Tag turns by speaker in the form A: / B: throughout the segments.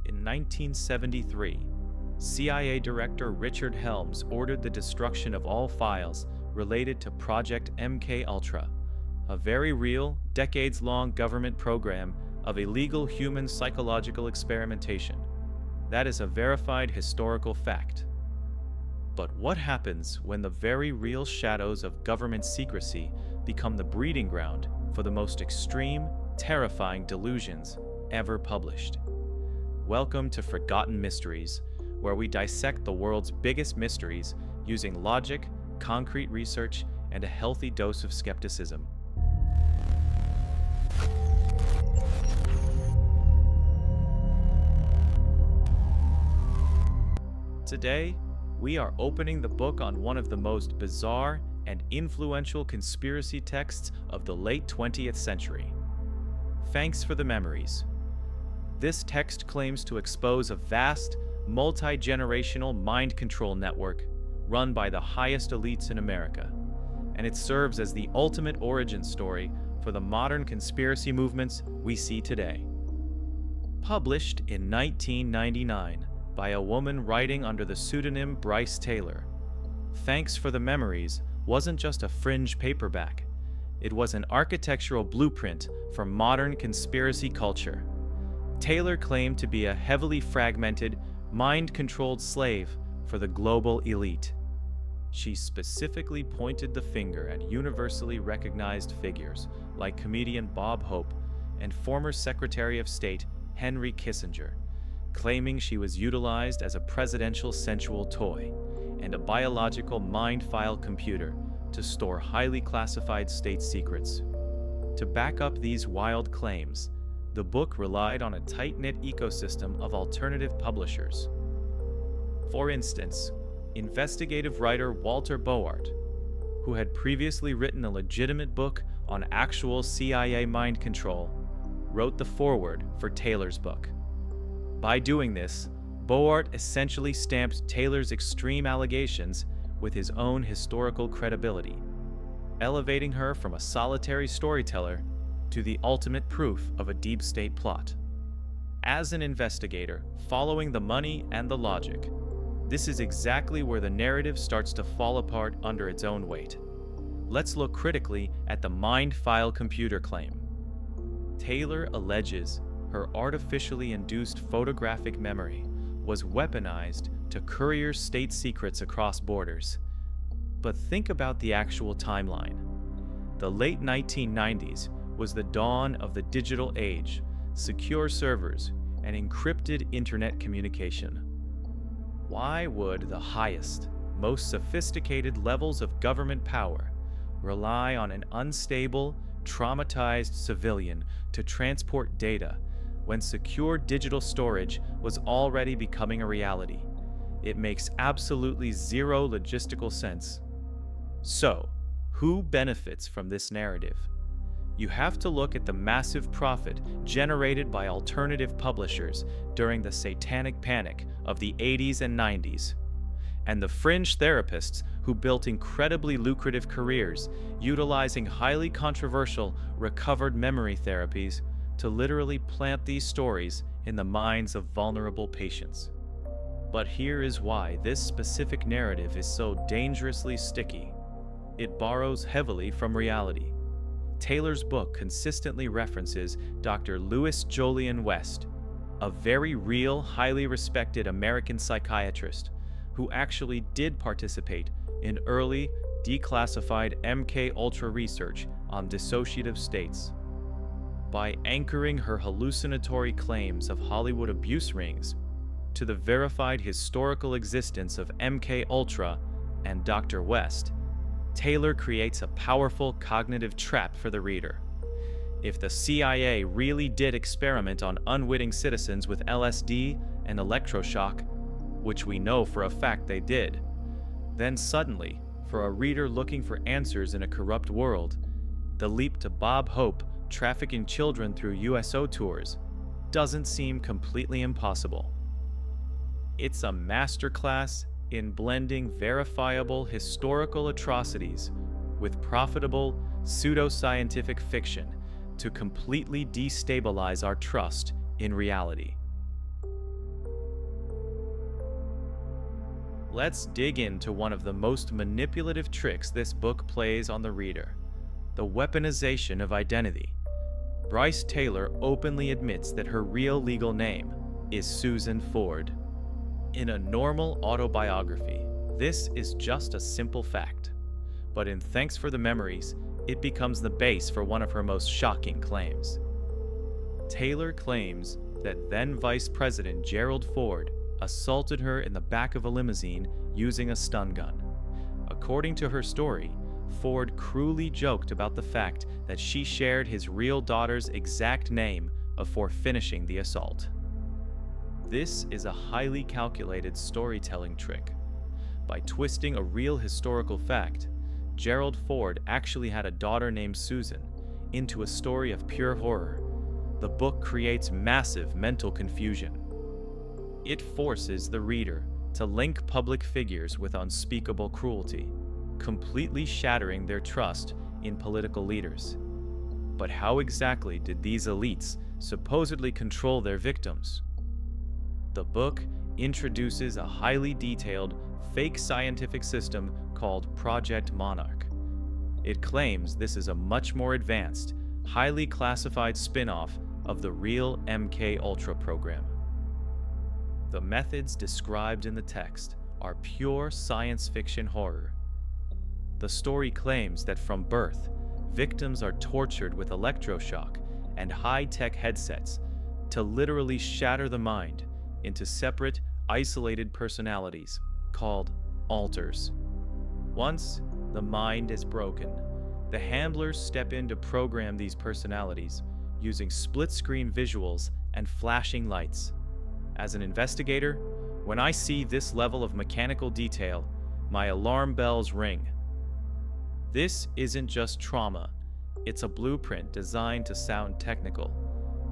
A: In 1973, CIA Director Richard Helms ordered the destruction of all files related to Project MKUltra, a very real, decades-long government program of illegal human psychological experimentation. That is a verified historical fact. But what happens when the very real shadows of government secrecy become the breeding ground for the most extreme, terrifying delusions ever published? Welcome to Forgotten Mysteries, where we dissect the world's biggest mysteries using logic, concrete research, and a healthy dose of skepticism. Today, we are opening the book on one of the most bizarre and influential conspiracy texts of the late 20th century. Thanks for the Memories. This text claims to expose a vast, multi-generational mind control network run by the highest elites in America, and it serves as the ultimate origin story for the modern conspiracy movements we see today. Published in 1999 by a woman writing under the pseudonym Brice Taylor, Thanks for the Memories wasn't just a fringe paperback. It was an architectural blueprint for modern conspiracy culture. Taylor claimed to be a heavily fragmented, mind-controlled slave for the global elite. She specifically pointed the finger at universally recognized figures like comedian Bob Hope and former Secretary of State Henry Kissinger, claiming she was utilized as a presidential sensual toy and a biological mind file computer to store highly classified state secrets. To back up these wild claims, the book relied on a tight-knit ecosystem of alternative publishers. For instance, investigative writer Walter Boart, who had previously written a legitimate book on actual CIA mind control, wrote the foreword for Taylor's book. By doing this, Boart essentially stamped Taylor's extreme allegations with his own historical credibility, elevating her from a solitary storyteller to the ultimate proof of a deep state plot. As an investigator, following the money and the logic, this is exactly where the narrative starts to fall apart under its own weight. Let's look critically at the mind file computer claim. Taylor alleges her artificially induced photographic memory was weaponized to courier state secrets across borders. But think about the actual timeline. The late 1990s was the dawn of the digital age, secure servers, and encrypted internet communication. Why would the highest, most sophisticated levels of government power rely on an unstable, traumatized civilian to transport data when secure digital storage was already becoming a reality? It makes absolutely zero logistical sense. So, who benefits from this narrative? You have to look at the massive profit generated by alternative publishers during the satanic panic of the 80s and 90s, and the fringe therapists who built incredibly lucrative careers utilizing highly controversial recovered memory therapies to literally plant these stories in the minds of vulnerable patients. But here is why this specific narrative is so dangerously sticky. It borrows heavily from reality. Taylor's book consistently references Dr. Louis Jolyon West, a very real, highly respected American psychiatrist who actually did participate in early, declassified MKUltra research on dissociative states. By anchoring her hallucinatory claims of Hollywood abuse rings to the verified historical existence of MKUltra and Dr. West, Taylor creates a powerful cognitive trap for the reader. If the CIA really did experiment on unwitting citizens with LSD and electroshock, which we know for a fact they did, then suddenly, for a reader looking for answers in a corrupt world, the leap to Bob Hope trafficking children through USO tours doesn't seem completely impossible. It's a masterclass in blending verifiable historical atrocities with profitable pseudoscientific fiction to completely destabilize our trust in reality. Let's dig into one of the most manipulative tricks this book plays on the reader: the weaponization of identity. Brice Taylor openly admits that her real legal name is Susan Ford. In a normal autobiography, this is just a simple fact. But in Thanks for the Memories, it becomes the base for one of her most shocking claims. Taylor claims that then Vice President Gerald Ford assaulted her in the back of a limousine using a stun gun. According to her story, Ford cruelly joked about the fact that she shared his real daughter's exact name before finishing the assault. This is a highly calculated storytelling trick. By twisting a real historical fact, Gerald Ford actually had a daughter named Susan, into a story of pure horror. The book creates massive mental confusion. It forces the reader to link public figures with unspeakable cruelty, completely shattering their trust in political leaders. But how exactly did these elites supposedly control their victims? The book introduces a highly detailed, fake scientific system called Project MONARCH. It claims this is a much more advanced, highly classified spin-off of the real MKUltra program. The methods described in the text are pure science fiction horror. The story claims that from birth, victims are tortured with electroshock and high-tech headsets to literally shatter the mind into separate, isolated personalities called alters. Once the mind is broken, the handlers step in to program these personalities using split-screen visuals and flashing lights. As an investigator, when I see this level of mechanical detail, my alarm bells ring. This isn't just trauma, it's a blueprint designed to sound technical.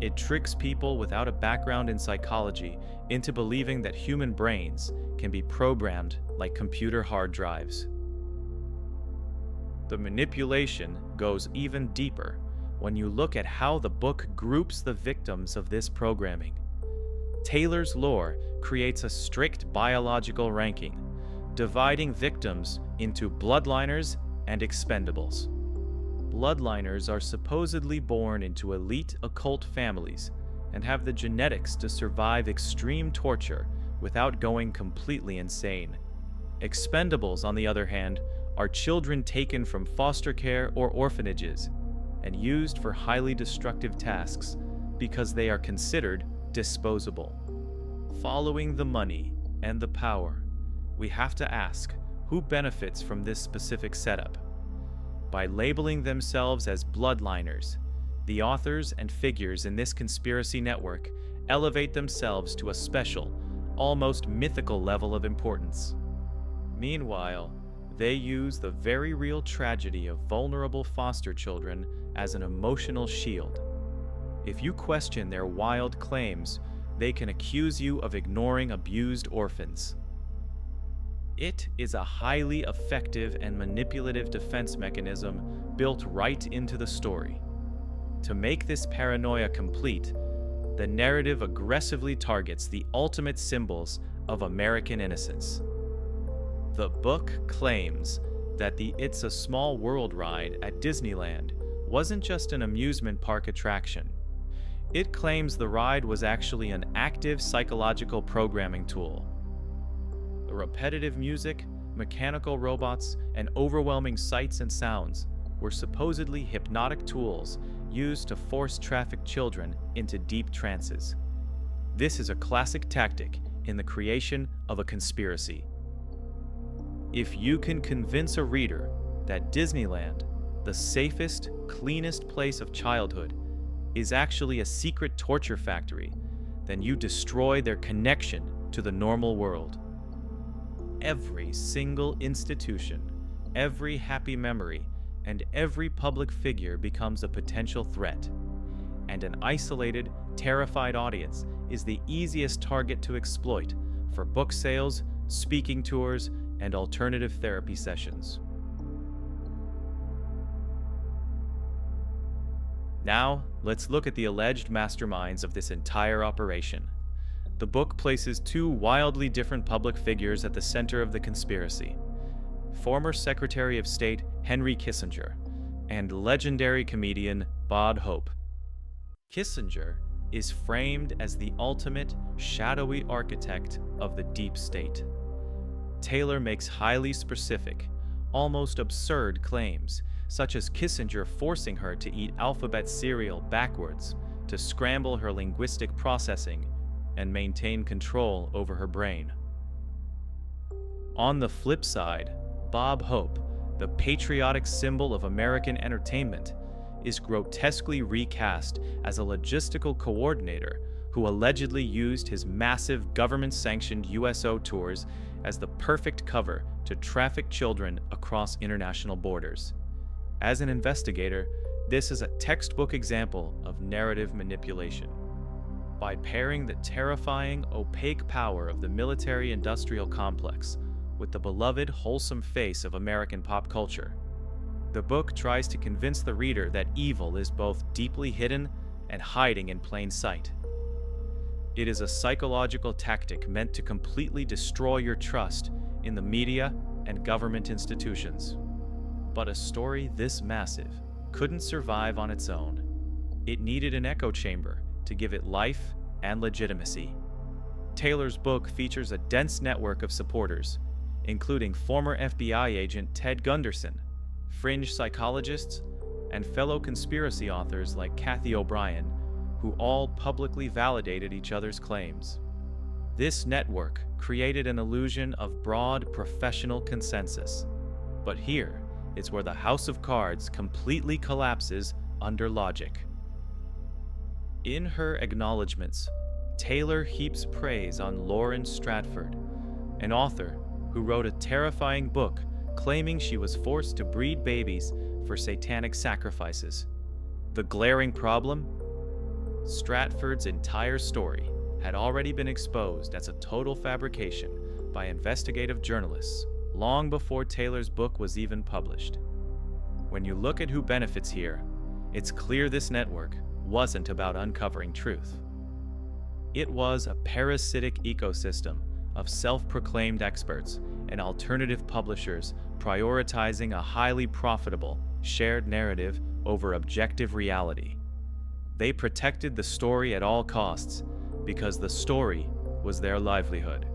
A: It tricks people without a background in psychology into believing that human brains can be programmed like computer hard drives. The manipulation goes even deeper when you look at how the book groups the victims of this programming. Taylor's lore creates a strict biological ranking, dividing victims into bloodliners and expendables. Bloodliners are supposedly born into elite occult families and have the genetics to survive extreme torture without going completely insane. Expendables, on the other hand, are children taken from foster care or orphanages and used for highly destructive tasks because they are considered disposable. Following the money and the power, we have to ask who benefits from this specific setup. By labeling themselves as bloodliners, the authors and figures in this conspiracy network elevate themselves to a special, almost mythical level of importance. Meanwhile, they use the very real tragedy of vulnerable foster children as an emotional shield. If you question their wild claims, they can accuse you of ignoring abused orphans. It is a highly effective and manipulative defense mechanism built right into the story. To make this paranoia complete, the narrative aggressively targets the ultimate symbols of American innocence. The book claims that the It's a Small World ride at Disneyland wasn't just an amusement park attraction. It claims the ride was actually an active psychological programming tool. The repetitive music, mechanical robots, and overwhelming sights and sounds were supposedly hypnotic tools used to force trafficked children into deep trances. This is a classic tactic in the creation of a conspiracy. If you can convince a reader that Disneyland, the safest, cleanest place of childhood, is actually a secret torture factory, then you destroy their connection to the normal world. Every single institution, every happy memory, and every public figure becomes a potential threat. And an isolated, terrified audience is the easiest target to exploit for book sales, speaking tours, and alternative therapy sessions. Now, let's look at the alleged masterminds of this entire operation. The book places two wildly different public figures at the center of the conspiracy: former Secretary of State Henry Kissinger and legendary comedian Bob Hope. Kissinger is framed as the ultimate shadowy architect of the deep state. Taylor makes highly specific, almost absurd claims, such as Kissinger forcing her to eat alphabet cereal backwards to scramble her linguistic processing and maintain control over her brain. On the flip side, Bob Hope, the patriotic symbol of American entertainment, is grotesquely recast as a logistical coordinator who allegedly used his massive government-sanctioned USO tours as the perfect cover to traffic children across international borders. As an investigator, this is a textbook example of narrative manipulation. By pairing the terrifying, opaque power of the military-industrial complex with the beloved, wholesome face of American pop culture, the book tries to convince the reader that evil is both deeply hidden and hiding in plain sight. It is a psychological tactic meant to completely destroy your trust in the media and government institutions. But a story this massive couldn't survive on its own. It needed an echo chamber to give it life and legitimacy. Taylor's book features a dense network of supporters, including former FBI agent Ted Gunderson, fringe psychologists, and fellow conspiracy authors like Kathy O'Brien, who all publicly validated each other's claims. This network created an illusion of broad professional consensus. But here is where the house of cards completely collapses under logic. In her acknowledgments, Taylor heaps praise on Lauren Stratford, an author who wrote a terrifying book claiming she was forced to breed babies for satanic sacrifices. The glaring problem? Stratford's entire story had already been exposed as a total fabrication by investigative journalists long before Taylor's book was even published. When you look at who benefits here, it's clear this network wasn't about uncovering truth. It was a parasitic ecosystem of self-proclaimed experts and alternative publishers prioritizing a highly profitable, shared narrative over objective reality. They protected the story at all costs because the story was their livelihood.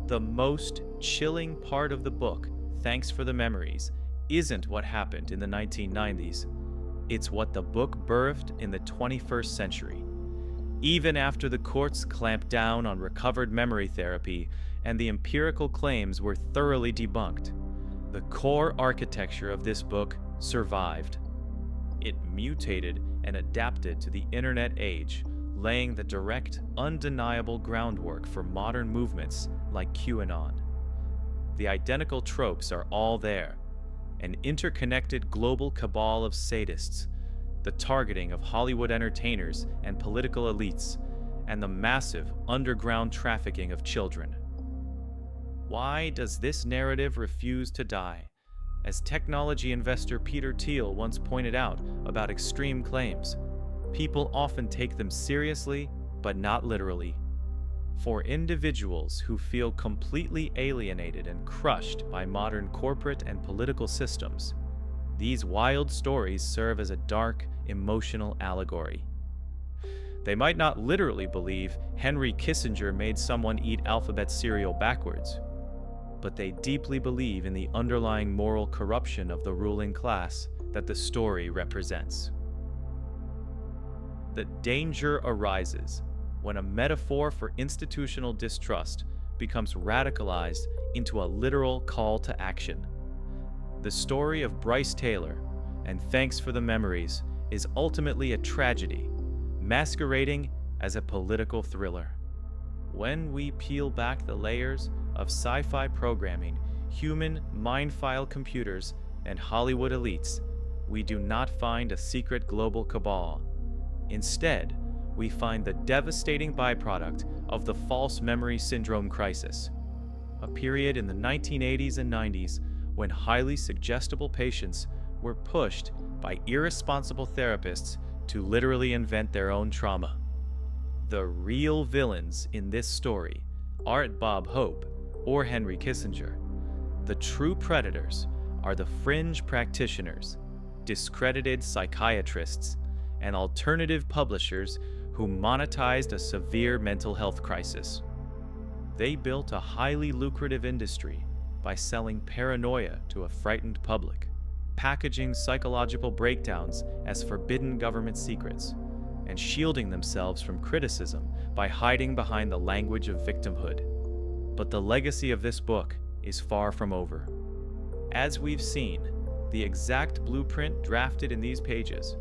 A: The most chilling part of the book, Thanks for the Memories, isn't what happened in the 1990s. It's what the book birthed in the 21st century. Even after the courts clamped down on recovered memory therapy and the empirical claims were thoroughly debunked, the core architecture of this book survived. It mutated and adapted to the internet age, laying the direct, undeniable groundwork for modern movements like QAnon. The identical tropes are all there: an interconnected global cabal of sadists, the targeting of Hollywood entertainers and political elites, and the massive underground trafficking of children. Why does this narrative refuse to die? As technology investor Peter Thiel once pointed out about extreme claims, people often take them seriously, but not literally. For individuals who feel completely alienated and crushed by modern corporate and political systems, these wild stories serve as a dark, emotional allegory. They might not literally believe Henry Kissinger made someone eat alphabet cereal backwards, but they deeply believe in the underlying moral corruption of the ruling class that the story represents. The danger arises when a metaphor for institutional distrust becomes radicalized into a literal call to action. The story of Brice Taylor and Thanks for the Memories is ultimately a tragedy, masquerading as a political thriller. When we peel back the layers of sci-fi programming, human mind-file computers, and Hollywood elites, we do not find a secret global cabal. Instead, we find the devastating byproduct of the false memory syndrome crisis, a period in the 1980s and 90s when highly suggestible patients were pushed by irresponsible therapists to literally invent their own trauma. The real villains in this story aren't Bob Hope or Henry Kissinger. The true predators are the fringe practitioners, discredited psychiatrists, and alternative publishers who monetized a severe mental health crisis. They built a highly lucrative industry by selling paranoia to a frightened public, packaging psychological breakdowns as forbidden government secrets, and shielding themselves from criticism by hiding behind the language of victimhood. But the legacy of this book is far from over. As we've seen, the exact blueprint drafted in these pages,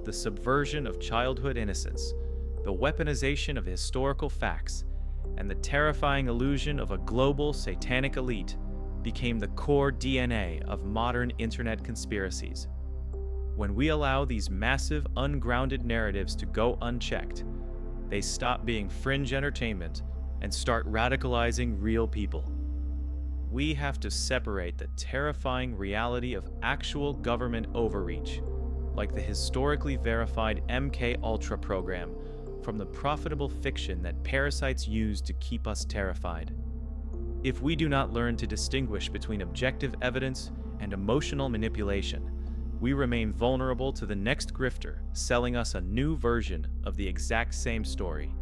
A: the subversion of childhood innocence, the weaponization of historical facts, and the terrifying illusion of a global satanic elite became the core DNA of modern internet conspiracies. When we allow these massive, ungrounded narratives to go unchecked, they stop being fringe entertainment and start radicalizing real people. We have to separate the terrifying reality of actual government overreach, like the historically verified MKUltra program, from the profitable fiction that parasites use to keep us terrified. If we do not learn to distinguish between objective evidence and emotional manipulation, we remain vulnerable to the next grifter selling us a new version of the exact same story.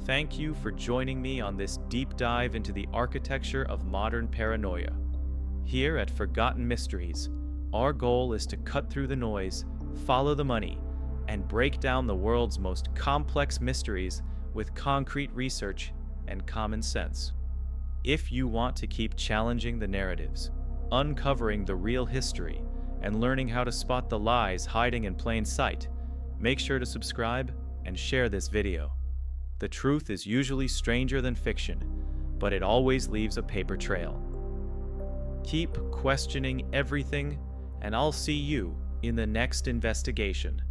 A: Thank you for joining me on this deep dive into the architecture of modern paranoia. Here at Forgotten Mysteries, our goal is to cut through the noise, follow the money, and break down the world's most complex mysteries with concrete research and common sense. If you want to keep challenging the narratives, uncovering the real history, and learning how to spot the lies hiding in plain sight, make sure to subscribe and share this video. The truth is usually stranger than fiction, but it always leaves a paper trail. Keep questioning everything, and I'll see you in the next investigation.